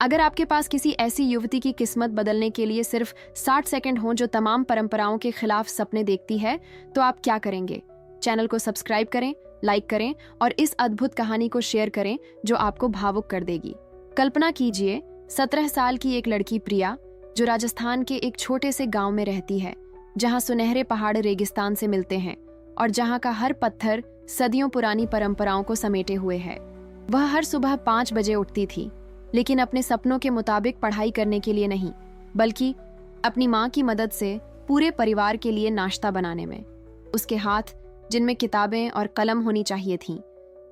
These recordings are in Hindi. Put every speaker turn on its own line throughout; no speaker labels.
अगर आपके पास किसी ऐसी युवती की किस्मत बदलने के लिए सिर्फ 60 सेकंड हों जो तमाम परंपराओं के खिलाफ सपने देखती है, तो आप क्या करेंगे? चैनल को सब्सक्राइब करें, लाइक करें और इस अद्भुत कहानी को शेयर करें जो आपको भावुक कर देगी। कल्पना कीजिए 17 साल की एक लड़की प्रिया, जो राजस्थान के एक छोटे से गांव में रहती है, जहां सुनहरे पहाड़ रेगिस्तान से मिलते हैं और जहां का हर पत्थर सदियों पुरानी परंपराओं को समेटे हुए है। वह हर सुबह 5 बजे उठती थी, लेकिन अपने सपनों के मुताबिक पढ़ाई करने के लिए नहीं, बल्कि अपनी माँ की मदद से पूरे परिवार के लिए नाश्ता बनाने में। उसके हाथ, जिनमें किताबें और कलम होनी चाहिए थीं,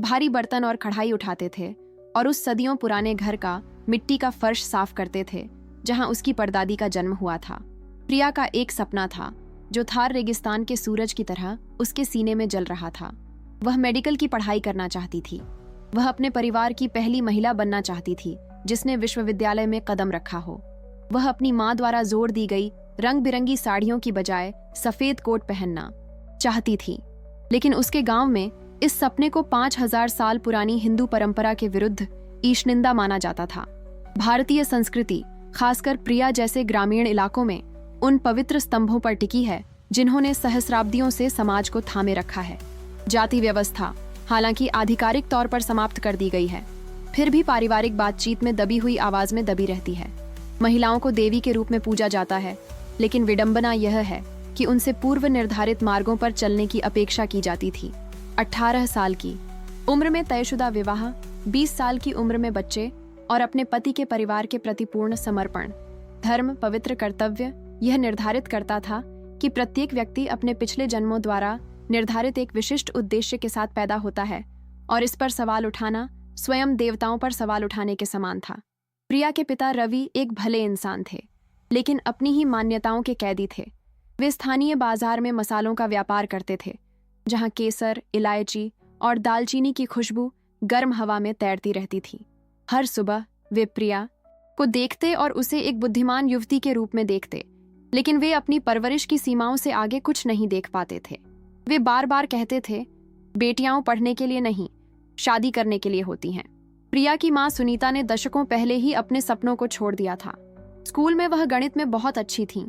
भारी बर्तन और कढ़ाई उठाते थे और उस सदियों पुराने घर का मिट्टी का फर्श साफ करते थे जहां उसकी परदादी का जन्म हुआ था। प्रिया का एक सपना था जो थार रेगिस्तान के सूरज की तरह उसके सीने में जल रहा था। वह मेडिकल की पढ़ाई करना चाहती थी। वह अपने परिवार की पहली महिला बनना चाहती थी जिसने विश्वविद्यालय में कदम रखा हो। वह अपनी माँ द्वारा जोर दी गई रंग बिरंगी साड़ियों की बजाय सफेद कोट पहनना चाहती थी, लेकिन उसके गांव में इस सपने को 5000 साल पुरानी हिंदू परंपरा के विरुद्ध ईशनिंदा माना जाता था। भारतीय संस्कृति, खासकर प्रिया जैसे ग्रामीण इलाकों में, उन पवित्र स्तंभों पर टिकी है जिन्होंने सहस्राब्दियों से समाज को थामे रखा है। जाति व्यवस्था हालांकि आधिकारिक तौर पर समाप्त कर दी गई है, फिर भी पारिवारिक बातचीत में दबी हुई आवाज में दबी रहती है। महिलाओं को देवी के रूप में पूजा जाता है, लेकिन विडंबना यह है कि उनसे पूर्व निर्धारित मार्गों पर चलने की अपेक्षा की जाती थी। 18 साल की उम्र में तयशुदा विवाह, 20 साल की उम्र में बच्चे और अपने पति के परिवार के प्रति पूर्ण समर्पण। धर्म, पवित्र कर्तव्य यह निर्धारित करता था कि प्रत्येक व्यक्ति अपने पिछले जन्मों द्वारा निर्धारित एक विशिष्ट उद्देश्य के साथ पैदा होता है, और इस पर सवाल उठाना स्वयं देवताओं पर सवाल उठाने के समान था। प्रिया के पिता रवि एक भले इंसान थे, लेकिन अपनी ही मान्यताओं के कैदी थे। वे स्थानीय बाजार में मसालों का व्यापार करते थे, जहां केसर, इलायची और दालचीनी की खुशबू गर्म हवा में तैरती रहती थी। हर सुबह वे प्रिया को देखते और उसे एक बुद्धिमान युवती के रूप में देखते, लेकिन वे अपनी परवरिश की सीमाओं से आगे कुछ नहीं देख पाते थे। वे बार बार कहते थे, बेटियां पढ़ने के लिए नहीं, शादी करने के लिए होती हैं। प्रिया की मां सुनीता ने दशकों पहले ही अपने सपनों को छोड़ दिया था। स्कूल में वह गणित में बहुत अच्छी थीं,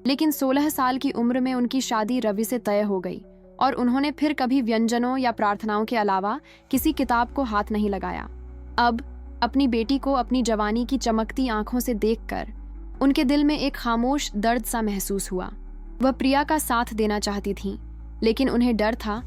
लेकिन 16 साल की उम्र में उनकी शादी रवि से तय हो गई और उन्होंने फिर कभी व्यंजनों या प्रार्थनाओं के अलावा किसी किताब को हाथ नहीं लगाया। अब अपनी बेटी को अपनी जवानी की चमकती आंखों से देखकर उनके दिल में एक खामोश दर्द सा महसूस हुआ। वह प्रिया का साथ देना चाहती थीं, लेकिन उन्हें डर था